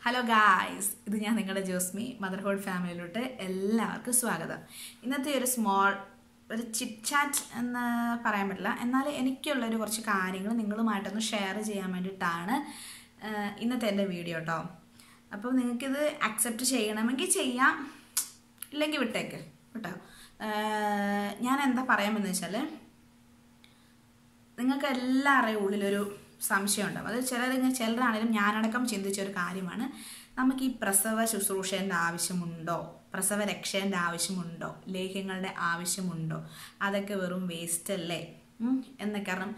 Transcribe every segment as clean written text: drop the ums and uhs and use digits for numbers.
Hello guys, ഇത് ഞാൻ നിങ്ങളുടെ ജോസ്മി മദർഹുഡ് ഫാമിലിയിലോട്ട് എല്ലാവർക്കും സ്വാഗതം. ഇന്നത്തെ ഒരു ചിറ്റ് ചാറ്റ് എന്ന് പറയാൻ പറ്റില്ല, എന്നാൽ എനിക്കുള്ളൊരു കുറച്ച് കാര്യങ്ങൾ നിങ്ങളുമായിട്ടൊന്ന് ഷെയർ ചെയ്യാൻ വേണ്ടിയിട്ടാണ് ഇന്നത്തെ എൻ്റെ വീഡിയോ കേട്ടോ. അപ്പോൾ നിങ്ങൾക്കിത് അക്സെപ്റ്റ് ചെയ്യണമെങ്കിൽ ചെയ്യാം, ഇല്ലെങ്കിൽ വിട്ടേക്ക് കേട്ടോ. ഞാൻ എന്താ പറയാമെന്ന് വെച്ചാൽ, നിങ്ങൾക്ക് എല്ലാവരുടെയും ഉള്ളിലൊരു സംശയം ഉണ്ടാവും. അത് ചിലരാണെങ്കിലും ഞാനടക്കം ചിന്തിച്ച ഒരു കാര്യമാണ്, നമുക്ക് ഈ പ്രസവ ശുശ്രൂഷേൻ്റെ ആവശ്യമുണ്ടോ, പ്രസവ രക്ഷേൻ്റെ ആവശ്യമുണ്ടോ, ലേഹ്യങ്ങളുടെ ആവശ്യമുണ്ടോ, അതൊക്കെ വെറും വേസ്റ്റ് അല്ലേ എന്നൊക്കെ. കാരണം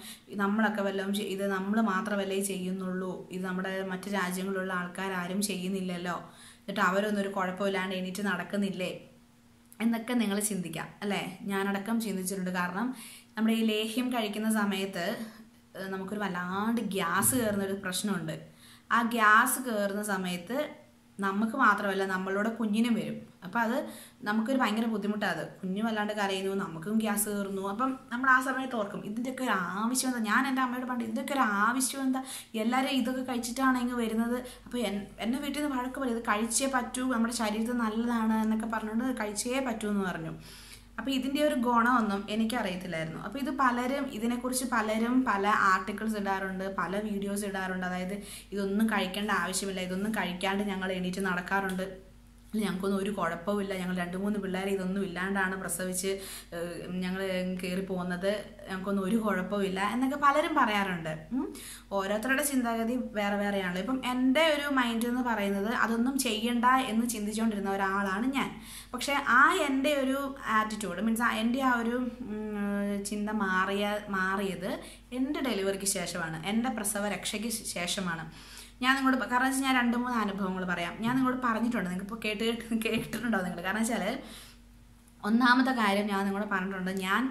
നമ്മളൊക്കെ വല്ലതും ഇത് നമ്മൾ മാത്രമല്ലേ ചെയ്യുന്നുള്ളൂ, ഇത് നമ്മുടെ മറ്റു രാജ്യങ്ങളിലുള്ള ആൾക്കാരും ചെയ്യുന്നില്ലല്ലോ, എന്നിട്ട് അവരൊന്നും ഒരു കുഴപ്പമില്ലാണ്ട് എണീറ്റ് നടക്കുന്നില്ലേ എന്നൊക്കെ നിങ്ങൾ ചിന്തിക്കാം അല്ലേ. ഞാനടക്കം ചിന്തിച്ചിട്ടുണ്ട്. കാരണം നമ്മുടെ ഈ ലേഹ്യം കഴിക്കുന്ന സമയത്ത് നമുക്കൊരു വല്ലാണ്ട് ഗ്യാസ് കയറുന്നൊരു പ്രശ്നമുണ്ട്. ആ ഗ്യാസ് കയറുന്ന സമയത്ത് നമുക്ക് മാത്രമല്ല നമ്മളുടെ കുഞ്ഞിനും വരും. അപ്പം അത് നമുക്കൊരു ഭയങ്കര ബുദ്ധിമുട്ടാണ്. അത് കുഞ്ഞു വല്ലാണ്ട് കരയുന്നു, നമുക്കും ഗ്യാസ് കയറുന്നു. അപ്പം നമ്മൾ ആ സമയത്ത് ഓർക്കും, ഇതിൻ്റെയൊക്കെ ഒരു ആവശ്യം എന്താ. ഞാൻ എൻ്റെ അമ്മയോട് പണ്ട് ഇതിൻ്റെയൊക്കെ ഒരു ആവശ്യം എന്താ, എല്ലാവരും ഇതൊക്കെ കഴിച്ചിട്ടാണ് ഇങ്ങ് വരുന്നത്. അപ്പോൾ എൻ്റെ വീട്ടിൽ നിന്ന് വഴക്ക് പറയും, ഇത് കഴിച്ചേ പറ്റൂ, നമ്മുടെ ശരീരത്തിന് നല്ലതാണ് എന്നൊക്കെ പറഞ്ഞുകൊണ്ട് കഴിച്ചേ പറ്റൂ എന്ന് പറഞ്ഞു. അപ്പോൾ ഇതിൻ്റെ ഒരു ഗുണമൊന്നും എനിക്കറിയത്തില്ലായിരുന്നു. അപ്പോൾ ഇതിനെക്കുറിച്ച് പലരും പല ആർട്ടിക്കിൾസ് ഇടാറുണ്ട്, പല വീഡിയോസ് ഇടാറുണ്ട്. അതായത് ഇതൊന്നും കഴിക്കേണ്ട ആവശ്യമില്ല, ഇതൊന്നും കഴിക്കാണ്ട് ഞങ്ങൾ എണീറ്റ് നടക്കാറുണ്ട്, ഞങ്ങൾക്കൊന്നും ഒരു കുഴപ്പമില്ല, ഞങ്ങൾ 2-3 പിള്ളേർ ഇതൊന്നും ഇല്ലാണ്ടാണ് പ്രസവിച്ച് ഞങ്ങൾ കയറി പോകുന്നത്, ഞങ്ങൾക്കൊന്നും ഒരു കുഴപ്പമില്ല എന്നൊക്കെ പലരും പറയാറുണ്ട്. ഓരോരുത്തരുടെ ചിന്താഗതി വേറെ വേറെയാണല്ലോ. ഇപ്പം എൻ്റെ ഒരു മൈൻഡ് എന്ന് പറയുന്നത് അതൊന്നും ചെയ്യണ്ട എന്ന് ചിന്തിച്ചുകൊണ്ടിരുന്ന ഒരാളാണ് ഞാൻ. പക്ഷേ എൻ്റെ ഒരു ആറ്റിറ്റ്യൂഡ് എൻ്റെ ആ ഒരു ചിന്ത മാറിയത് എൻ്റെ ഡെലിവറിക്ക് ശേഷമാണ്, എൻ്റെ പ്രസവ രക്ഷയ്ക്ക് ശേഷമാണ്. ഞാൻ നിങ്ങളോട്, കാരണം വെച്ചാൽ ഞാൻ 2-3 അനുഭവങ്ങൾ പറയാം. ഞാൻ നിങ്ങളോട് പറഞ്ഞിട്ടുണ്ട്, നിങ്ങൾക്കിപ്പോൾ കേട്ടിട്ടുണ്ടോ നിങ്ങൾ? കാരണം വെച്ചാൽ ഒന്നാമത്തെ കാര്യം ഞാൻ നിങ്ങളോട് പറഞ്ഞിട്ടുണ്ട്, ഞാൻ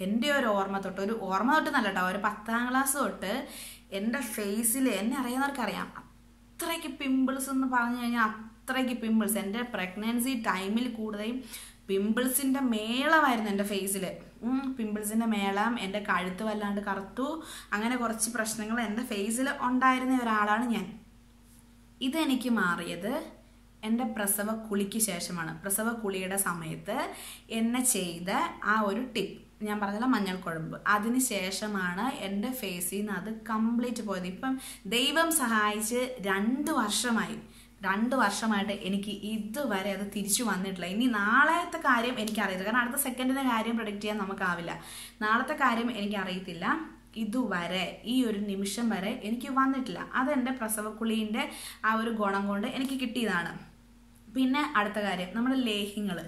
എൻ്റെ ഒരു ഓർമ്മ തൊട്ട് നല്ല കേട്ടോ, ഒരു 10ാം ക്ലാസ് തൊട്ട് എൻ്റെ ഫേസിൽ എന്നെ അറിയാവുന്നവർക്കറിയാം, അത്രയ്ക്ക് പിമ്പിൾസ് എന്ന് പറഞ്ഞു കഴിഞ്ഞാൽ അത്രയ്ക്ക് പിമ്പിൾസ്. എൻ്റെ പ്രഗ്നൻസി ടൈമിൽ കൂടുതലും പിമ്പിൾസിൻ്റെ മേളമായിരുന്നു എൻ്റെ ഫേസിൽ. പിമ്പിൾസിൻ്റെ മേളം, എൻ്റെ കഴുത്ത് വല്ലാണ്ട് കറുത്തു, അങ്ങനെ കുറച്ച് പ്രശ്നങ്ങൾ എൻ്റെ ഫേസിൽ ഉണ്ടായിരുന്ന ഒരാളാണ് ഞാൻ. ഇതെനിക്ക് മാറിയത് എൻ്റെ പ്രസവ കുളിക്ക് ശേഷമാണ്. പ്രസവ കുളിയുടെ സമയത്ത് എന്നെ ചെയ്ത ആ ഒരു ടിപ്പ് ഞാൻ പറഞ്ഞല്ലോ, മഞ്ഞൾക്കുഴമ്പ്, അതിന് ശേഷമാണ് എൻ്റെ ഫേസിൽ നിന്ന് അത് കംപ്ലീറ്റ് പോയത്. ഇപ്പം ദൈവം സഹായിച്ച് 2 വർഷമായിട്ട് എനിക്ക് ഇതുവരെ അത് തിരിച്ചു വന്നിട്ടില്ല. ഇനി നാളത്തെ കാര്യം എനിക്കറിയില്ല, കാരണം അടുത്ത സെക്കൻഡിൻ്റെ കാര്യം പ്രഡിക്റ്റ് ചെയ്യാൻ നമുക്കാവില്ല. നാളത്തെ കാര്യം എനിക്കറിയത്തില്ല. ഇതുവരെ ഈ ഒരു നിമിഷം വരെ എനിക്ക് വന്നിട്ടില്ല. അതെൻ്റെ പ്രസവക്കുളീൻ്റെ ആ ഒരു ഗുണം കൊണ്ട് എനിക്ക് കിട്ടിയതാണ്. പിന്നെ അടുത്ത കാര്യം, നമ്മുടെ ലേഹ്യങ്ങൾ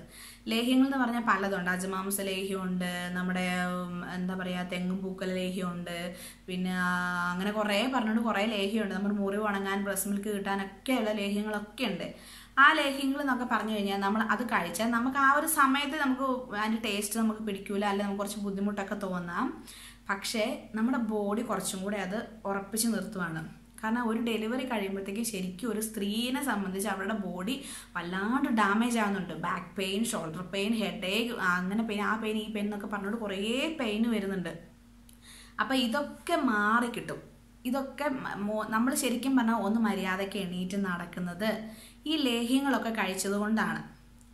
എന്ന് പറഞ്ഞാൽ പലതുണ്ട്. അജമാംസ ലേഹ്യമുണ്ട്, നമ്മുടെ എന്താ പറയുക, തെങ്ങും പൂക്കൽ ലേഹ്യമുണ്ട്, പിന്നെ അങ്ങനെ കുറേ പറഞ്ഞുകൊണ്ട് കുറേ ലേഹ്യമുണ്ട്. നമ്മുടെ മുറിവ് ഉണങ്ങാൻ, ബ്രസ്റ്റ് മിൽക്ക് കിട്ടാനൊക്കെയുള്ള ലേഹ്യങ്ങളൊക്കെ ഉണ്ട്. ആ ലേഹ്യങ്ങൾ എന്നൊക്കെ പറഞ്ഞു കഴിഞ്ഞാൽ നമ്മൾ അത് കഴിച്ചാൽ നമുക്ക് ആ ഒരു സമയത്ത് നമുക്ക് അതിൻ്റെ ടേസ്റ്റ് നമുക്ക് പിടിക്കൂല, അല്ലെങ്കിൽ നമുക്ക് കുറച്ച് ബുദ്ധിമുട്ടൊക്കെ തോന്നാം. പക്ഷേ നമ്മുടെ ബോഡി കുറച്ചും കൂടെ അത് ഉറപ്പിച്ച് നിർത്തുവാണ്. കാരണം ഒരു ഡെലിവറി കഴിയുമ്പോഴത്തേക്കും ശരിക്കും ഒരു സ്ത്രീനെ സംബന്ധിച്ച് അവരുടെ ബോഡി വല്ലാണ്ട് ഡാമേജ് ആവുന്നുണ്ട്. Back pain, shoulder pain, headache, അങ്ങനെ പെയിൻ, ആ പെയിൻ, ഈ പെയിൻ എന്നൊക്കെ പറഞ്ഞുകൊണ്ട് കുറേ പെയിൻ വരുന്നുണ്ട്. അപ്പം ഇതൊക്കെ മാറിക്കിട്ടും. ഇതൊക്കെ നമ്മൾ ശരിക്കും പറഞ്ഞാൽ ഒന്ന് മര്യാദയ്ക്ക് എണീറ്റ് നടക്കുന്നത് ഈ ലേഹ്യങ്ങളൊക്കെ കഴിച്ചത് കൊണ്ടാണ്.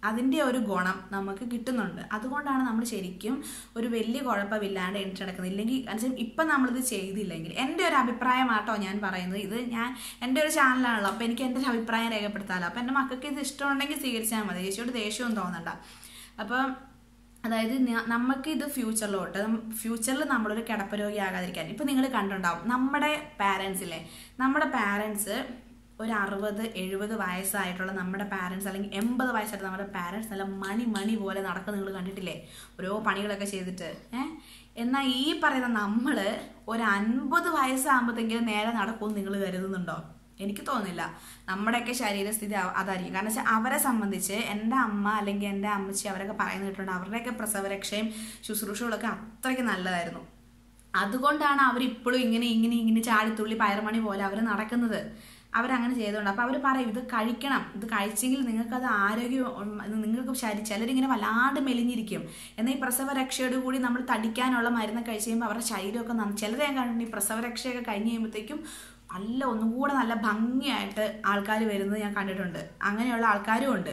അതിൻ്റെ ഒരു ഗുണം നമുക്ക് കിട്ടുന്നുണ്ട്. അതുകൊണ്ടാണ് നമ്മൾ ശരിക്കും ഒരു വലിയ കുഴപ്പമില്ലാണ്ട് എണീറ്റ് നടക്കുന്നത്. ഇല്ലെങ്കിൽ ഇപ്പം നമ്മളിത് ചെയ്തില്ലെങ്കിൽ, എൻ്റെ ഒരു അഭിപ്രായമാട്ടോ ഞാൻ പറയുന്നത്. ഇത് എൻ്റെ ഒരു ചാനലാണല്ലോ, അപ്പോൾ എനിക്ക് എൻ്റെ ഒരു അഭിപ്രായം രേഖപ്പെടുത്താമല്ലോ. അപ്പോൾ എൻ്റെ മക്കൾക്ക് ഇത് ഇഷ്ടമുണ്ടെങ്കിൽ സ്വീകരിച്ചാൽ മതി, ചേച്ചിയോട് ദേഷ്യവും തോന്നണ്ട. അപ്പം അതായത് നമുക്ക് ഇത് ഫ്യൂച്ചറിൽ നമ്മളൊരു കിടപ്പ് രോഗിയാകാതിരിക്കാൻ. ഇപ്പം നിങ്ങൾ കണ്ടിട്ടുണ്ടാവും, നമ്മുടെ പാരൻസ് ഒരു 60-70 വയസ്സായിട്ടുള്ള നമ്മുടെ പാരൻസ്, അല്ലെങ്കിൽ 80 വയസ്സായിട്ട് നമ്മുടെ പാരൻസ് നല്ല മണി പോലെ നടക്കുന്നത് നിങ്ങൾ കണ്ടിട്ടില്ലേ, ഓരോ പണികളൊക്കെ ചെയ്തിട്ട്. എന്നാൽ ഈ പറയുന്ന നമ്മൾ ഒരു 50 വയസ്സാകുമ്പോഴത്തേക്കും നേരെ നടക്കുമെന്ന് നിങ്ങൾ കരുതുന്നുണ്ടോ? എനിക്ക് തോന്നുന്നില്ല. നമ്മുടെയൊക്കെ ശരീരസ്ഥിതി അതായിരിക്കും. കാരണം വെച്ചാൽ അവരെ സംബന്ധിച്ച് എൻ്റെ അമ്മ അല്ലെങ്കിൽ എൻ്റെ അമ്മച്ചി അവരൊക്കെ പറയുന്നത് കേട്ടിട്ടുണ്ട്, അവരുടെയൊക്കെ പ്രസവരക്ഷയും ശുശ്രൂഷകളൊക്കെ അത്രയ്ക്ക് നല്ലതായിരുന്നു. അതുകൊണ്ടാണ് അവരിപ്പോഴും ഇങ്ങനെ ചാടിത്തുള്ളി പയർമണി പോലെ അവർ നടക്കുന്നത്. അവരങ്ങനെ ചെയ്തുകൊണ്ട്. അപ്പോൾ അവർ പറയും, ഇത് കഴിക്കണം, ഇത് കഴിച്ചെങ്കിൽ നിങ്ങൾക്കത് നിങ്ങൾക്ക് ചിലരിങ്ങനെ വല്ലാണ്ട് മെലിഞ്ഞിരിക്കും. എന്നാൽ ഈ പ്രസവരക്ഷയോട് കൂടി നമ്മൾ തടിക്കാനുള്ള മരുന്ന് കഴിച്ച് കഴിയുമ്പോൾ അവരുടെ ശരീരമൊക്കെ ചിലരെ ഞാൻ കണ്ടിട്ടുണ്ട്, ഈ പ്രസവരക്ഷയൊക്കെ കഴിഞ്ഞ് കഴിയുമ്പോഴത്തേക്കും നല്ല ഒന്നും കൂടെ നല്ല ഭംഗിയായിട്ട് ആൾക്കാർ വരുന്നത് ഞാൻ കണ്ടിട്ടുണ്ട്. അങ്ങനെയുള്ള ആൾക്കാരും ഉണ്ട്.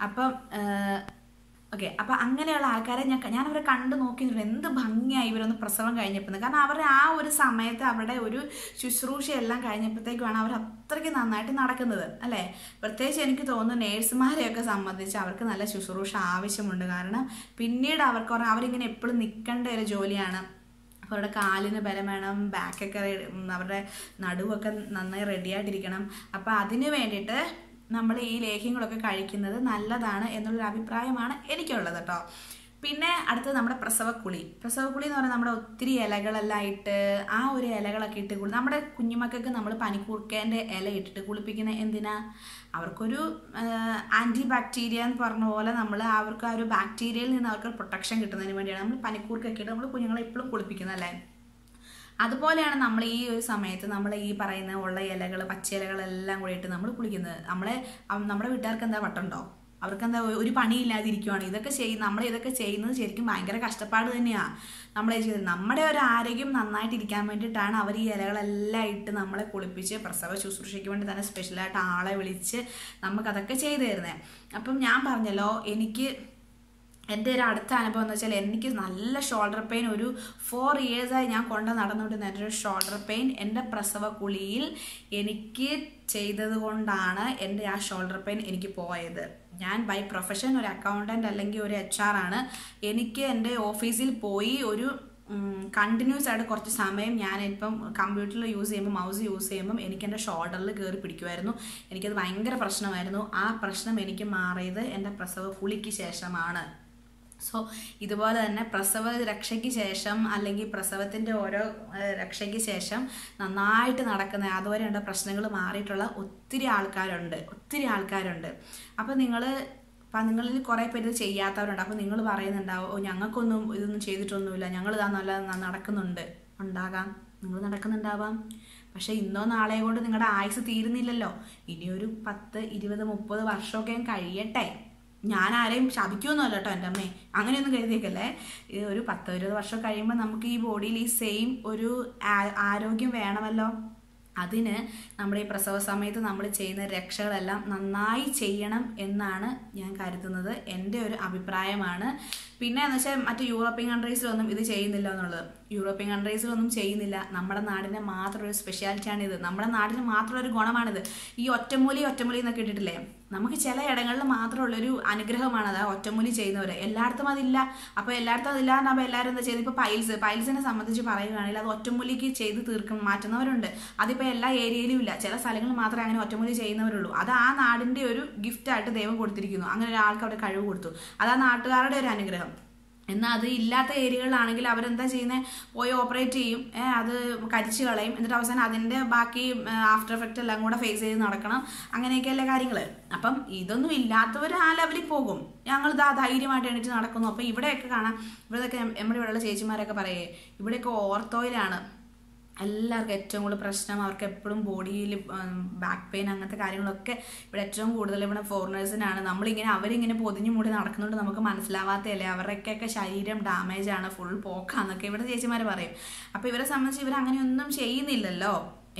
അപ്പം ഓക്കെ, അപ്പം അങ്ങനെയുള്ള ആൾക്കാരെ ഞാനവരെ കണ്ടു നോക്കിയിട്ടുണ്ട്. എന്ത് ഭംഗിയായി ഇവരൊന്ന് പ്രസവം കഴിഞ്ഞപ്പോൾ. കാരണം അവരുടെ ആ ഒരു സമയത്ത് അവരുടെ ഒരു ശുശ്രൂഷയെല്ലാം കഴിഞ്ഞപ്പോഴത്തേക്കുമാണ് അവർ അത്രയ്ക്ക് നന്നായിട്ട് നടക്കുന്നത് അല്ലേ. പ്രത്യേകിച്ച് എനിക്ക് തോന്നുന്നു നേഴ്സുമാരെയൊക്കെ സംബന്ധിച്ച് അവർക്ക് നല്ല ശുശ്രൂഷ ആവശ്യമുണ്ട്. കാരണം പിന്നീട് അവരിങ്ങനെ എപ്പോഴും നിൽക്കേണ്ട ഒരു ജോലിയാണ്. അവരുടെ കാലിന് ബലം വേണം, ബാക്കൊക്കെ അവരുടെ നടുവൊക്കെ നന്നായി റെഡിയായിട്ടിരിക്കണം. അപ്പം അതിന് വേണ്ടിയിട്ട് നമ്മൾ ഈ ലേഹ്യങ്ങളൊക്കെ കഴിക്കുന്നത് നല്ലതാണ് എന്നുള്ളൊരു അഭിപ്രായമാണ് എനിക്കുള്ളത് കേട്ടോ. പിന്നെ അടുത്തത് നമ്മുടെ പ്രസവക്കുളി. പ്രസവക്കുളി എന്ന് പറഞ്ഞാൽ നമ്മുടെ ഒത്തിരി ഇലകളെല്ലാം ഇട്ട് ആ ഒരു ഇലകളൊക്കെ ഇട്ട് നമ്മുടെ കുഞ്ഞുമക്കൾക്ക് നമ്മൾ പനിക്കൂർക്കേൻ്റെ ഇല ഇട്ടിട്ട് കുളിപ്പിക്കുന്ന എന്തിനാ? അവർക്കൊരു ആൻറ്റി ബാക്ടീരിയ എന്ന് പറഞ്ഞ പോലെ അവർക്ക് ആ ഒരു ബാക്ടീരിയയിൽ നിന്ന് അവർക്ക് പ്രൊട്ടക്ഷൻ കിട്ടുന്നതിന് വേണ്ടിയാണ് നമ്മൾ പനിക്കൂർക്കൊക്കെ ഇട്ട് നമ്മൾ കുഞ്ഞുങ്ങളെ എപ്പോഴും കുളിപ്പിക്കുന്നത് അല്ലേ. അതുപോലെയാണ് നമ്മൾ ഈ ഒരു സമയത്ത് നമ്മൾ ഈ പറയുന്ന ഉള്ള ഇലകൾ, പച്ച ഇലകളെല്ലാം കൂടി ഇട്ട് നമ്മൾ കുളിക്കുന്നത്. നമ്മുടെ വീട്ടുകാർക്ക് എന്താ വട്ടുണ്ടോ? അവർക്കെന്താ ഒരു പണിയില്ലാതിരിക്കുവാണ്? ഇതൊക്കെ ചെയ്യുന്നത് ശരിക്കും ഭയങ്കര കഷ്ടപ്പാട് തന്നെയാണ് നമ്മളെ ചെയ്തത്. നമ്മുടെ ഒരു ആരോഗ്യം നന്നായിട്ടിരിക്കാൻ വേണ്ടിയിട്ടാണ് അവർ ഈ ഇലകളെല്ലാം ഇട്ട് നമ്മളെ കുളിപ്പിച്ച് പ്രസവ ശുശ്രൂഷയ്ക്ക് വേണ്ടി തന്നെ സ്പെഷ്യലായിട്ട് ആളെ വിളിച്ച് നമുക്കതൊക്കെ ചെയ്തു തരുന്നത്. അപ്പം ഞാൻ പറഞ്ഞല്ലോ, എൻ്റെ ഒരു അടുത്ത അനുഭവം എന്ന് വെച്ചാൽ എനിക്ക് നല്ല ഷോൾഡർ പെയിൻ ഒരു 4 ഇയേഴ്സായി ഞാൻ നടന്നുകൊണ്ടിരുന്ന എൻ്റെ ഒരു ഷോൾഡർ പെയിൻ എൻ്റെ പ്രസവ കുളിയിൽ എനിക്ക് ചെയ്തത് കൊണ്ടാണ് എൻ്റെ ആ ഷോൾഡർ പെയിൻ എനിക്ക് പോയത്. ഞാൻ ബൈ പ്രൊഫഷൻ ഒരു അക്കൗണ്ടൻ്റ് അല്ലെങ്കിൽ ഒരു HR ആണ്. എനിക്ക് എൻ്റെ ഓഫീസിൽ പോയി ഒരു കണ്ടിന്യൂസ് ആയിട്ട് കുറച്ച് സമയം ഞാനിപ്പം കമ്പ്യൂട്ടറിൽ മൗസ് യൂസ് ചെയ്യുമ്പം എനിക്ക് എൻ്റെ ഷോൾഡറിൽ കയറി പിടിക്കുമായിരുന്നു. എനിക്കത് ഭയങ്കര പ്രശ്നമായിരുന്നു. ആ പ്രശ്നം എനിക്ക് മാറിയത് എൻ്റെ പ്രസവ കുളിക്ക് ശേഷമാണ്. സോ ഇതുപോലെ തന്നെ പ്രസവ രക്ഷയ്ക്ക് ശേഷം അല്ലെങ്കിൽ പ്രസവത്തിൻ്റെ ഓരോ രക്ഷയ്ക്ക് ശേഷം നന്നായിട്ട് നടക്കുന്ന അതുവരെയുള്ള പ്രശ്നങ്ങൾ മാറിയിട്ടുള്ള ഒത്തിരി ആൾക്കാരുണ്ട്. അപ്പോൾ നിങ്ങളിൽ കുറേ പേര് ചെയ്യാത്തവരുണ്ട്. അപ്പോൾ നിങ്ങൾ പറയുന്നുണ്ടാവും, ഞങ്ങൾക്കൊന്നും ഇതൊന്നും ചെയ്തിട്ടൊന്നുമില്ല, ഞങ്ങൾ ഇതാ നല്ല നിങ്ങൾ നടക്കുന്നുണ്ടാവാം. പക്ഷേ ഇന്നോ നാളെയോ കൊണ്ട് നിങ്ങളുടെ ആയുസ് തീരുന്നില്ലല്ലോ. ഇനിയൊരു 10, 20, 30 വർഷമൊക്കെ കഴിയട്ടെ. ഞാൻ ആരെയും ശപിക്കുമെന്നല്ല കേട്ടോ എൻ്റെ അമ്മേ, അങ്ങനെയൊന്നും കരുതിയേക്കല്ലേ. ഒരു 10, 20 വർഷം കഴിയുമ്പോൾ നമുക്ക് ഈ ബോഡിയിൽ ഈ സെയിം ഒരു ആരോഗ്യം വേണമല്ലോ. അതിന് നമ്മുടെ ഈ പ്രസവ സമയത്ത് നമ്മൾ ചെയ്യുന്ന രക്ഷകളെല്ലാം നന്നായി ചെയ്യണം എന്നാണ് ഞാൻ കരുതുന്നത്. എൻ്റെ ഒരു അഭിപ്രായമാണ്. പിന്നെ എന്ന് വെച്ചാൽ മറ്റ് യൂറോപ്യൻ കൺട്രീസിലൊന്നും ഇത് ചെയ്യുന്നില്ല എന്നുള്ളത്. യൂറോപ്യൻ കൺട്രീസിലൊന്നും ചെയ്യുന്നില്ല. നമ്മുടെ നാടിൻ്റെ മാത്രം ഒരു സ്പെഷ്യാലിറ്റിയാണ് ഇത്. നമ്മുടെ നാടിന് മാത്രം ഒരു ഗുണമാണിത്. ഈ ഒറ്റമൂലി എന്നൊക്കെ ഇട്ടിട്ടില്ലേ, നമുക്ക് ചില ഇടങ്ങളിൽ മാത്രമുള്ളൊരു അനുഗ്രഹമാണത് ഒറ്റമൂലി ചെയ്യുന്നവർ. എല്ലായിടത്തും അതില്ല. അപ്പോൾ എല്ലായിടത്തും അതില്ല എന്ന് പറഞ്ഞാൽ എല്ലാവരും എന്താ ചെയ്യുന്നത്? ഇപ്പോൾ പൈൽസിനെ സംബന്ധിച്ച് പറയുകയാണെങ്കിൽ അത് ഒറ്റമൂലിക്ക് ചെയ്ത് മാറ്റുന്നവരുണ്ട്. അതിപ്പോൾ എല്ലാ ഏരിയയിലും ഇല്ല. ചില സ്ഥലങ്ങളിൽ മാത്രമേ അങ്ങനെ ഒറ്റമൂലി ചെയ്യുന്നവരുള്ളൂ. അത് ആ നാടിൻ്റെ ഒരു ഗിഫ്റ്റായിട്ട് ദൈവം കൊടുത്തിരിക്കുന്നു. അങ്ങനെ ഒരാൾക്ക് അവിടെ കഴിവ് കൊടുത്തു. അത് ആ നാട്ടുകാരുടെ ഒരു അനുഗ്രഹം. എന്നാൽ അത് ഇല്ലാത്ത ഏരിയകളിലാണെങ്കിൽ അവരെന്താ ചെയ്യുന്നത്? പോയി ഓപ്പറേറ്റ് ചെയ്യും, അത് കരിച്ചു കളയും, എന്നിട്ട് അവസാനം അതിൻ്റെ ബാക്കി ആഫ്റ്റർ എഫക്റ്റ് എല്ലാം കൂടെ ഫേസ് ചെയ്ത് നടക്കണം. അങ്ങനെയൊക്കെയല്ലേ കാര്യങ്ങൾ. അപ്പം ഇതൊന്നും ഇല്ലാത്തവർ ആ ലെവലിൽ പോകും. ഞങ്ങളിതാ ധൈര്യമായിട്ട് എണീറ്റ് നടക്കുന്നു. അപ്പം ഇവിടെയൊക്കെ കാണാം, നമ്മുടെ ഇവിടെയുള്ള ചേച്ചിമാരൊക്കെ പറയേ, ഇവിടെയൊക്കെ ഓർത്തോയിലാണ് എല്ലാവർക്കും ഏറ്റവും കൂടുതൽ പ്രശ്നം. അവർക്ക് എപ്പോഴും ബോഡിയിൽ ബാക്ക് പെയിൻ അങ്ങനത്തെ കാര്യങ്ങളൊക്കെ ഇവിടെ ഏറ്റവും കൂടുതൽ ഇവിടെ ഫോറിനേഴ്സിനാണ്. അവരിങ്ങനെ പൊതിഞ്ഞു മൂടി നടക്കുന്നുണ്ട്, നമുക്ക് മനസ്സിലാവാത്തതല്ലേ. അവരുടെയൊക്കെ ശരീരം ഡാമേജാണ്, ഫുൾ പോക്കാന്നൊക്കെ ഇവിടെ ചേച്ചിമാർ പറയും. അപ്പോൾ ഇവരെ സംബന്ധിച്ച് ഇവരങ്ങനെയൊന്നും ചെയ്യുന്നില്ലല്ലോ.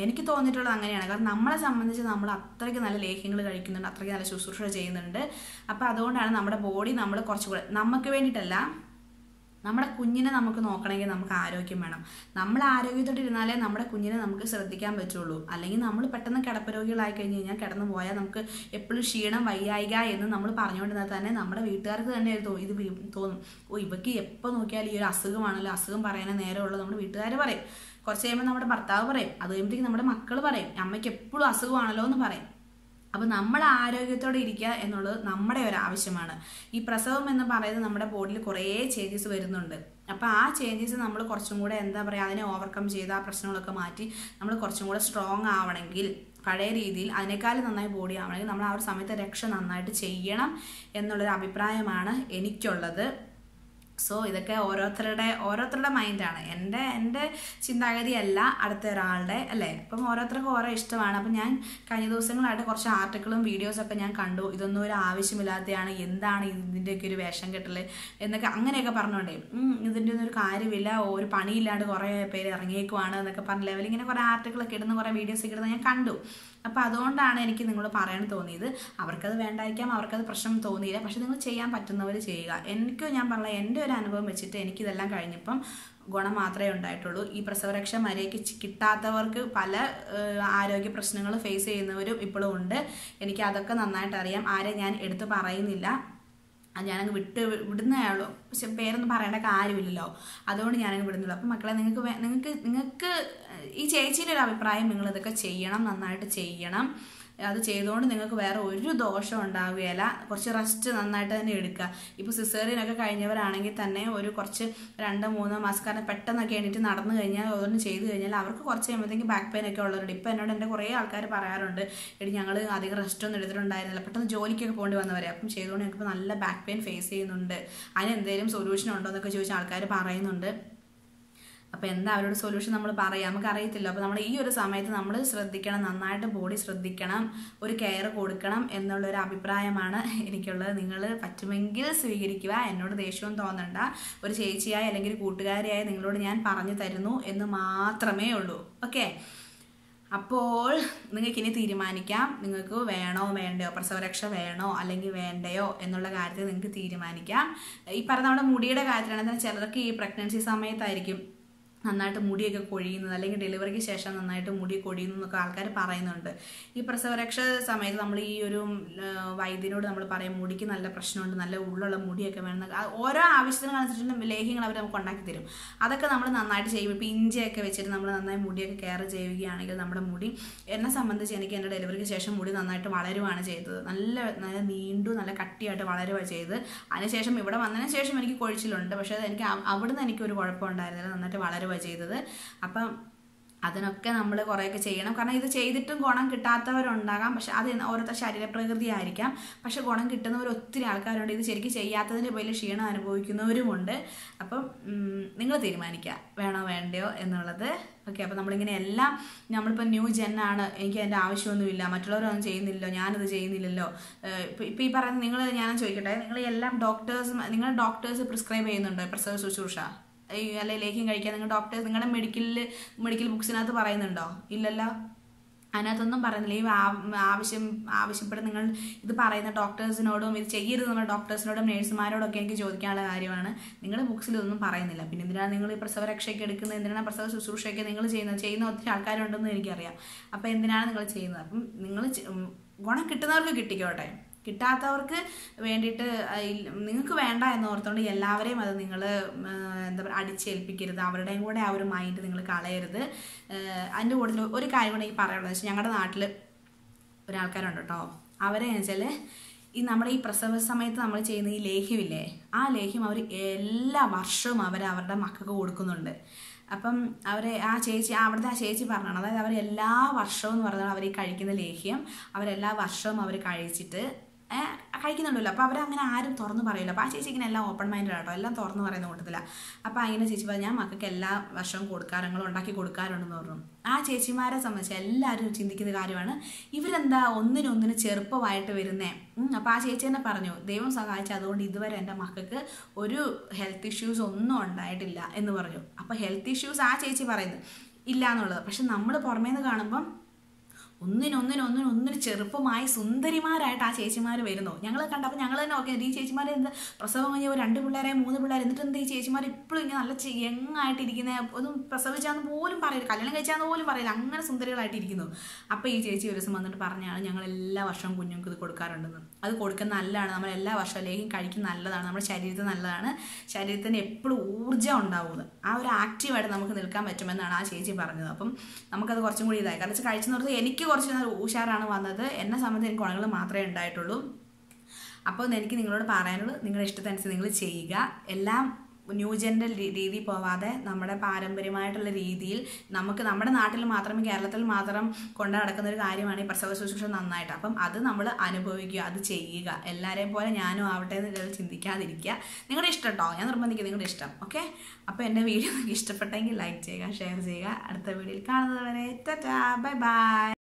എനിക്ക് തോന്നിയിട്ടുള്ളത് അങ്ങനെയാണ്. കാരണം നമ്മളെ സംബന്ധിച്ച് നമ്മൾ അത്രയ്ക്ക് നല്ല ലേഹ്യങ്ങൾ കഴിക്കുന്നുണ്ട്, അത്രയ്ക്ക് നല്ല ശുശ്രൂഷ ചെയ്യുന്നുണ്ട്. അപ്പോൾ അതുകൊണ്ടാണ് നമ്മുടെ ബോഡി നമ്മൾ കുറച്ചുകൂടെ നമുക്ക് വേണ്ടിയിട്ടല്ല, നമ്മുടെ കുഞ്ഞിനെ നമുക്ക് നോക്കണമെങ്കിൽ നമുക്ക് ആരോഗ്യം വേണം. നമ്മൾ ആരോഗ്യത്തോടെ ഇരുന്നാലേ നമ്മുടെ കുഞ്ഞിനെ നമുക്ക് ശ്രദ്ധിക്കാൻ പറ്റുള്ളൂ. അല്ലെങ്കിൽ നമ്മൾ പെട്ടെന്ന് കിടപ്പ് രോഗികളായി കഴിഞ്ഞ് കിടന്നു പോയാൽ നമുക്ക് എപ്പോഴും ക്ഷീണം, വയ്യായിക എന്ന് നമ്മൾ പറഞ്ഞുകൊണ്ടിരുന്നാൽ തന്നെ നമ്മുടെ വീട്ടുകാർക്ക് തന്നെ ഇത് തോന്നും, ഇവയ്ക്ക് എപ്പോൾ നോക്കിയാലും ഈ ഒരു അസുഖമാണല്ലോ, അസുഖം പറയാനേ നേരമുള്ളൂ നമ്മുടെ വീട്ടുകാർ പറയും. കുറച്ച് കഴിയുമ്പോൾ നമ്മുടെ ഭർത്താവ് പറയും, അത് കഴിയുമ്പോഴത്തേക്ക് നമ്മുടെ മക്കൾ പറയും, അമ്മയ്ക്ക് എപ്പോഴും അസുഖമാണല്ലോ എന്ന് പറയും. അപ്പോൾ നമ്മൾ ആരോഗ്യത്തോടെ ഇരിക്കുക എന്നുള്ളത് നമ്മുടെ ഒരു ആവശ്യമാണ്. ഈ പ്രസവം എന്ന് പറയുന്നത് നമ്മുടെ ബോഡിയിൽ കുറേ ചേഞ്ചസ് വരുന്നുണ്ട്. അപ്പോൾ ആ ചേഞ്ചസ് നമ്മൾ കുറച്ചും കൂടെ അതിനെ ഓവർകം ചെയ്ത് ആ പ്രശ്നങ്ങളൊക്കെ മാറ്റി നമ്മൾ കുറച്ചും കൂടെ സ്ട്രോങ് ആവണമെങ്കിൽ, പഴയ രീതിയിൽ അതിനേക്കാളും നന്നായി ബോഡി ആവണമെങ്കിൽ നമ്മൾ ആ ഒരു സമയത്ത് രക്ഷ നന്നായിട്ട് ചെയ്യണം എന്നുള്ളൊരു അഭിപ്രായമാണ് എനിക്കുള്ളത്. സോ ഇതൊക്കെ ഓരോരുത്തരുടെ മൈൻഡാണ്. എൻ്റെ ചിന്താഗതിയല്ല അടുത്ത ഒരാളുടെ, അല്ലേ? അപ്പം ഓരോരുത്തർക്കും ഓരോ ഇഷ്ടമാണ്. അപ്പം ഞാൻ കഴിഞ്ഞ ദിവസങ്ങളായിട്ട് കുറച്ച് ആർട്ടിക്കിളും വീഡിയോസൊക്കെ ഞാൻ കണ്ടു. ഇതൊന്നും ഒരു ആവശ്യമില്ലാത്തതാണ്, എന്താണ് ഇതിൻ്റെയൊക്കെ ഒരു വേഷം കെട്ടൽ എന്നൊക്കെ അങ്ങനെയൊക്കെ പറഞ്ഞോണ്ടേ, ഇതിൻ്റെ ഒന്നും ഒരു കാര്യമില്ല, ഒരു പണിയില്ലാണ്ട് കുറേ പേര് ഇറങ്ങിയേക്കുവാണ് എന്നൊക്കെ പറഞ്ഞ ലെവലിൽ ഇങ്ങനെ കുറേ ആർട്ടിക്കിളൊക്കെ ഇടുന്ന, കുറേ വീഡിയോസൊക്കെ ഇടുന്ന ഞാൻ കണ്ടു. അപ്പോൾ അതുകൊണ്ടാണ് എനിക്ക് നിങ്ങളോട് പറയാൻ തോന്നിയത്. അവർക്കത് വേണ്ടായിരിക്കാം, അവർക്കത് പ്രശ്നം തോന്നിയില്ല. പക്ഷെ നിങ്ങൾ ചെയ്യാൻ പറ്റുന്നവർ ചെയ്യുക. ഞാൻ പറഞ്ഞ എൻ്റെ ഒരു അനുഭവം വെച്ചിട്ട് എനിക്കിതെല്ലാം കഴിഞ്ഞപ്പം ഗുണം മാത്രമേ ഉണ്ടായിട്ടുള്ളൂ. ഈ പ്രസവരക്ഷ മര്യാദയ്ക്ക് കിട്ടാത്തവർക്ക് പല ആരോഗ്യ പ്രശ്നങ്ങൾ ഫേസ് ചെയ്യുന്നവരും ഇപ്പോഴും ഉണ്ട്. എനിക്ക് അതൊക്കെ നന്നായിട്ട് അറിയാം. ആരെയും ഞാൻ എടുത്ത് പറയുന്നില്ല, ഞാനങ്ങ് വിടുന്നയാളോ. പക്ഷെ പേരൊന്നും പറയേണ്ട കാര്യമില്ലല്ലോ, അതുകൊണ്ട് ഞാനങ്ങ് വിടുന്നില്ല. അപ്പം മക്കളെ, നിങ്ങൾക്ക് ഈ ചേച്ചീൻ്റെ ഒരു അഭിപ്രായം, നിങ്ങളിതൊക്കെ ചെയ്യണം, നന്നായിട്ട് ചെയ്യണം. അത് ചെയ്തുകൊണ്ട് നിങ്ങൾക്ക് വേറെ ഒരു ദോഷം ഉണ്ടാവുകയില്ല. കുറച്ച് റെസ്റ്റ് നന്നായിട്ട് തന്നെ എടുക്കുക. ഇപ്പോൾ സിസേറിയനൊക്കെ കഴിഞ്ഞവരാണെങ്കിൽ തന്നെ ഒരു കുറച്ച് 2-3 മാസം, കാരണം പെട്ടെന്നൊക്കെ എണീറ്റ് നടന്നു കഴിഞ്ഞാൽ ഓരോന്നും ചെയ്ത് കഴിഞ്ഞാൽ അവർക്ക് കുറച്ച് കഴിയുമ്പോഴത്തേക്ക് ബാക്ക് പെയിൻ ഒക്കെ ഉള്ളവരുണ്ട്. ഇപ്പോൾ എന്നോട് എൻ്റെ കുറേ ആൾക്കാർ പറയാറുണ്ട്, എടി ഞങ്ങൾ അധികം റെസ്റ്റ് ഒന്നും എടുത്തിട്ടുണ്ടായിരുന്നില്ല, പെട്ടെന്ന് ജോലിക്കൊക്കെ പോകേണ്ടി വന്നവരെ, അപ്പം ചെയ്തുകൊണ്ട് ഞങ്ങൾക്ക് നല്ല ബാക്ക് പെയിൻ ഫേസ് ചെയ്യുന്നുണ്ട്, അതിന് എന്തെങ്കിലും സൊല്യൂഷൻ ഉണ്ടോ എന്നൊക്കെ ചോദിച്ച ആൾക്കാർ പറയുന്നുണ്ട്. അപ്പോൾ എന്താ അവരോട് സൊല്യൂഷൻ നമ്മൾ പറയാം, നമുക്കറിയത്തില്ല. അപ്പോൾ നമ്മൾ ഈ ഒരു സമയത്ത് നമ്മൾ ശ്രദ്ധിക്കണം, നന്നായിട്ട് ബോഡി ശ്രദ്ധിക്കണം, ഒരു കെയർ കൊടുക്കണം എന്നുള്ളൊരു അഭിപ്രായമാണ് എനിക്കുള്ളത്. നിങ്ങൾ പറ്റുമെങ്കിൽ സ്വീകരിക്കുക. എന്നോട് ദേഷ്യവും തോന്നണ്ട. ഒരു ചേച്ചിയായി അല്ലെങ്കിൽ ഒരു കൂട്ടുകാരിയായി നിങ്ങളോട് ഞാൻ പറഞ്ഞു തരുന്നു എന്ന് മാത്രമേ ഉള്ളൂ. ഓക്കെ, അപ്പോൾ നിങ്ങൾക്കിനി തീരുമാനിക്കാം, നിങ്ങൾക്ക് വേണോ വേണ്ടയോ, പ്രസവരക്ഷ വേണോ അല്ലെങ്കിൽ വേണ്ടയോ എന്നുള്ള കാര്യത്തിൽ നിങ്ങൾക്ക് തീരുമാനിക്കാം. ഈ പറഞ്ഞ നമ്മുടെ മുടിയുടെ കാര്യത്തിലാണെങ്കിൽ ചിലർക്ക് ഈ പ്രഗ്നൻസി സമയത്തായിരിക്കും നന്നായിട്ട് മുടിയൊക്കെ കൊഴിയുന്നത്, അല്ലെങ്കിൽ ഡെലിവറിക്ക് ശേഷം നന്നായിട്ട് മുടി കൊഴിയുന്നു എന്നൊക്കെ ആൾക്കാർ പറയുന്നുണ്ട്. ഈ പ്രസവരക്ഷ സമയത്ത് നമ്മൾ ഈ ഒരു വൈദ്യനോട് നമ്മൾ പറയും, മുടിക്ക് നല്ല പ്രശ്നമുണ്ട്, നല്ല ഉള്ളുള്ള മുടിയൊക്കെ വേണം. ഓരോ ആവശ്യത്തിനനുസരിച്ചുള്ള ലേഹ്യങ്ങൾ അവർ നമുക്ക് ഉണ്ടാക്കി തരും. അതൊക്കെ നമ്മൾ നന്നായിട്ട് ചെയ്യും. ഇപ്പോൾ ഇഞ്ചിയൊക്കെ വെച്ചിട്ട് നമ്മൾ നന്നായി മുടിയൊക്കെ കെയർ ചെയ്യുകയാണെങ്കിൽ നമ്മുടെ മുടി, എന്നെ സംബന്ധിച്ച് എനിക്ക് എൻ്റെ ഡെലിവറിക്ക് ശേഷം മുടി നന്നായിട്ട് വളരുകയാണ് ചെയ്തത്. നല്ല നീണ്ടു നല്ല കട്ടിയായിട്ട് വളരുകയാണ് ചെയ്തത്. അതിനുശേഷം ഇവിടെ വന്നതിന് ശേഷം എനിക്ക് കൊഴിച്ചിലുണ്ട്, പക്ഷേ എനിക്ക് അവിടുന്ന് എനിക്കൊരു കുഴപ്പമുണ്ടായിരുന്നില്ല, നന്നായിട്ട് വളരുക ചെയ്തത്. അപ്പം അതിനൊക്കെ നമ്മൾ കുറേയൊക്കെ ചെയ്യണം. കാരണം ഇത് ചെയ്തിട്ടും ഗുണം കിട്ടാത്തവരുണ്ടാകാം. പക്ഷെ അത് ഓരോരുത്തർ ശരീരപ്രകൃതി ആയിരിക്കാം. പക്ഷെ ഗുണം കിട്ടുന്നവർ ഒത്തിരി ആൾക്കാരുണ്ട്. ഇത് ശരിക്കും ചെയ്യാത്തതിൻ്റെ പേരിൽ ക്ഷീണം അനുഭവിക്കുന്നവരുമുണ്ട്. അപ്പം നിങ്ങൾ തീരുമാനിക്കുക വേണോ വേണ്ടയോ എന്നുള്ളത്. ഓക്കെ, അപ്പോൾ നമ്മളിങ്ങനെ എല്ലാം, നമ്മളിപ്പോൾ ന്യൂ ജെന്നാണ്, എനിക്ക് അതിൻ്റെ ആവശ്യമൊന്നുമില്ല, മറ്റുള്ളവരൊന്നും ചെയ്യുന്നില്ലല്ലോ, ഞാനത് ചെയ്യുന്നില്ലല്ലോ. ഇപ്പോൾ ഈ പറയുന്നത് ഞാൻ ചോദിക്കട്ടെ, നിങ്ങൾ ഡോക്ടേഴ്സ് പ്രിസ്ക്രൈബ് ചെയ്യുന്നുണ്ടോ പ്രസവ ശുശ്രൂഷ അല്ലെങ്കിൽ ലേഹ്യം കഴിക്കാൻ? നിങ്ങൾ ഡോക്ടേഴ്സ് നിങ്ങളുടെ മെഡിക്കൽ ബുക്സിനകത്ത് പറയുന്നുണ്ടോ? ഇല്ലല്ലോ, അതിനകത്തൊന്നും പറയുന്നില്ല. ഈ ആവശ്യപ്പെട്ട് നിങ്ങൾ ഇത് പറയുന്ന ഡോക്ടേഴ്സിനോടും ഇത് ചെയ്യരുത് എന്നുള്ള ഡോക്ടേഴ്സിനോടും നേഴ്സുമാരോടൊക്കെ എനിക്ക് ചോദിക്കാനുള്ള കാര്യമാണ്. നിങ്ങളുടെ ബുക്സിൽ ഇതൊന്നും പറയുന്നില്ല. പിന്നെ എന്തിനാണ് നിങ്ങൾ ഈ പ്രസവരക്ഷയ്ക്ക് എടുക്കുന്നത്, എന്തിനാണ് പ്രസവ ശുശ്രൂഷയൊക്കെ നിങ്ങൾ ചെയ്യുന്ന ഒത്തിരി ആൾക്കാരുണ്ടെന്ന് എനിക്കറിയാം. അപ്പോൾ എന്തിനാണ് നിങ്ങൾ ചെയ്യുന്നത്? അപ്പം നിങ്ങൾ ഗുണം കിട്ടുന്നവർക്ക് കിട്ടിക്കോട്ടെ, കിട്ടാത്തവർക്ക് വേണ്ടിയിട്ട് നിങ്ങൾക്ക് വേണ്ട എന്നോർത്തുകൊണ്ട് എല്ലാവരെയും അത് നിങ്ങൾ എന്താ പറയുക അടിച്ചേൽപ്പിക്കരുത്. അവരുടെയും കൂടെ ആ ഒരു മൈൻഡ് നിങ്ങൾ കളയരുത്. അതിൻ്റെ കൂടുതൽ ഒരു കാര്യം കൂടെ എനിക്ക് പറയാനുള്ളത് വെച്ചാൽ, ഞങ്ങളുടെ നാട്ടിൽ ഒരാൾക്കാരുണ്ട് കേട്ടോ, അവരെ വെച്ചാൽ ഈ നമ്മുടെ ഈ പ്രസവ സമയത്ത് നമ്മൾ ചെയ്യുന്ന ഈ ലേഹ്യമില്ലേ, ആ ലേഹ്യം അവർ എല്ലാ വർഷവും അവരുടെ മക്കൾക്ക് കൊടുക്കുന്നുണ്ട്. അപ്പം അവിടുത്തെ ആ ചേച്ചി പറഞ്ഞാണ്, അതായത് അവർ എല്ലാ വർഷവും എന്ന് പറഞ്ഞാൽ അവർ ഈ കഴിക്കുന്ന ലേഹ്യം അവരെല്ലാ വർഷവും അവർ കഴിക്കുന്നുണ്ടല്ലോ. അപ്പോൾ അവരങ്ങനെ ആരും തുറന്നു പറയില്ല. അപ്പോൾ ആ ചേച്ചി ഇങ്ങനെ എല്ലാം ഓപ്പൺ മൈൻഡഡ് ആട്ടോ, എല്ലാം തുറന്നു പറയുന്ന കൂട്ടത്തില്ല. അപ്പോൾ അങ്ങനെ ചേച്ചി പറഞ്ഞു, ഞാൻ മക്കൾക്ക് എല്ലാ വർഷവും ഉണ്ടാക്കി കൊടുക്കാറുണ്ടെന്ന് പറഞ്ഞു. ആ ചേച്ചിമാരെ സംബന്ധിച്ച് എല്ലാവരും ചിന്തിക്കുന്ന കാര്യമാണ്, ഇവരെന്താ ഒന്നിനൊന്നിന് ചെറുപ്പമായിട്ട് വരുന്നേ. അപ്പോൾ ആ ചേച്ചി തന്നെ പറഞ്ഞു, ദൈവം സഹായിച്ചു അതുകൊണ്ട് ഇതുവരെ എൻ്റെ മക്കൾക്ക് ഒരു ഹെൽത്ത് ഇഷ്യൂസ് ഒന്നും ഉണ്ടായിട്ടില്ല എന്ന് പറഞ്ഞു. അപ്പോൾ ഹെൽത്ത് ഇഷ്യൂസ് ആ ചേച്ചി പറയുന്നത് ഇല്ല എന്നുള്ളത്. പക്ഷെ നമ്മൾ പുറമേ നിന്ന് കാണുമ്പം ഒന്നിനൊന്നിന് ചെറുപ്പമായി സുന്ദരിമാരായിട്ട് ആ ചേച്ചിമാർ വരുന്നു. ഞങ്ങൾ കണ്ടപ്പോൾ ഞങ്ങൾ തന്നെ ഓക്കെ, ഈ ചേച്ചിമാർ എന്താ പ്രസവം കഴിഞ്ഞ 2 പിള്ളേരെ 3 പിള്ളേർ, എന്നിട്ട് എന്താ ഈ ചേച്ചിമാർ ഇപ്പോഴും ഇങ്ങനെ നല്ല യങ്ങായിട്ടിരിക്കുന്നത്, ഒന്നും പ്രസവിച്ചാന്ന് പോലും പറയില്ല, കല്യാണം കഴിച്ചാന്ന് പോലും പറയില്ല, അങ്ങനെ സുന്ദരികളായിട്ടിരിക്കുന്നു. അപ്പോൾ ഈ ചേച്ചി ഒരു ദിവസം വന്നിട്ട് പറഞ്ഞാണ്, ഞങ്ങൾ എല്ലാ വർഷവും കുഞ്ഞുങ്ങൾക്ക് ഇത് കൊടുക്കാറുണ്ടെന്ന്. അത് കൊടുക്കുന്ന നല്ലതാണ്, നമ്മൾ എല്ലാ വർഷവും ലേഹ്യം കഴിക്കുന്ന നല്ലതാണ്, നമ്മുടെ ശരീരത്തിന് നല്ലതാണ്, ശരീരത്തിന് എപ്പോഴും ഊർജ്ജം ഉണ്ടാവുന്നത്, ആ ഒരു ആക്റ്റീവായിട്ട് നമുക്ക് നിൽക്കാൻ പറ്റുമെന്നാണ് ആ ചേച്ചി പറഞ്ഞത്. അപ്പം നമുക്കത് കുറച്ചും കൂടി ഇതായി. കാരണം കഴിച്ചെന്ന് പറഞ്ഞാൽ എനിക്ക് കുറച്ച് ഉഷാറാണ് വന്നത്. എന്നെ സംബന്ധിച്ച് എനിക്ക് ഗുണങ്ങൾ മാത്രമേ ഉണ്ടായിട്ടുള്ളൂ. അപ്പോൾ എനിക്ക് നിങ്ങളോട് പറയാനുള്ളത്, നിങ്ങളുടെ ഇഷ്ടത്തിനനുസരിച്ച് നിങ്ങൾ ചെയ്യുക. എല്ലാം ന്യൂജൻ്റെ രീതി പോവാതെ നമ്മുടെ പാരമ്പര്യമായിട്ടുള്ള രീതിയിൽ നമുക്ക് നമ്മുടെ നാട്ടിൽ മാത്രം കേരളത്തിൽ മാത്രം കൊണ്ടു നടക്കുന്ന ഒരു കാര്യമാണ് ഈ പ്രസവ ശുശ്രൂഷ നന്നായിട്ട്. അപ്പം അത് നമ്മൾ അനുഭവിക്കുക, അത് ചെയ്യുക. എല്ലാവരെയും പോലെ ഞാനും ആവട്ടെ എന്ന് ചിന്തിക്കാതിരിക്കുക. നിങ്ങളുടെ ഇഷ്ടം കേട്ടോ, ഞാൻ നിർബന്ധിക്കുക നിങ്ങളുടെ ഇഷ്ടം. ഓക്കെ, അപ്പോൾ എൻ്റെ വീഡിയോ നിങ്ങൾക്ക് ഇഷ്ടപ്പെട്ടെങ്കിൽ ലൈക്ക് ചെയ്യുക, ഷെയർ ചെയ്യുക. അടുത്ത വീഡിയോയിൽ കാണുന്നത് വരെ ടാറ്റാ, ബൈ ബൈ.